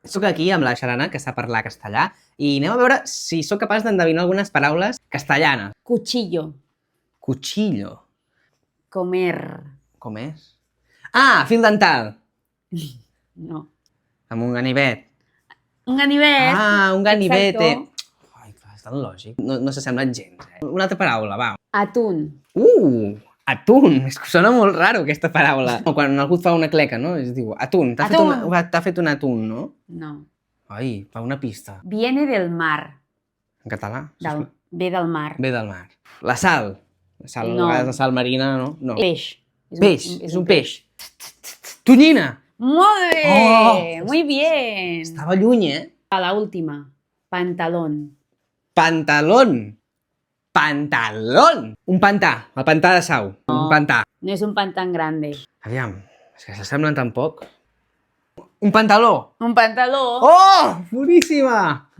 Soc aquí amb la Xarana, que sap parlar castellà, i anem a veure si sóc capaç d'endevinar algunes paraules castellanes. Cuchillo. Cuchillo. Comer. Com és? Ah, fil dental. No. Amb un ganivet. Un ganivet. Ah, un ganivete. Exacto. Ai, clar, és tan lògic. No s'assemblen gens, eh? Una altra paraula, va. Atún. Atún. És que sona molt raro, aquesta paraula. Quan algú et fa una cleca, no? Es diu atún. T'ha fet un atún, no? No. Ai, fa una pista. Viene del mar. En català? Ve del mar. Ve del mar. La sal. La sal, No. a vegades la sal marina, no? No. Peix. Peix. És un peix. Tonyina. Molt bé. Oh. Muy bien. Estava lluny, eh? A la última. Pantalón. Pantalón. Pantalón. Un pantà. El pantà de Sau. Un pantà. No és un pan tan grande. Aviam, és que s'assemblen tan poc. Un pantaló. Un pantaló. Oh, boníssima!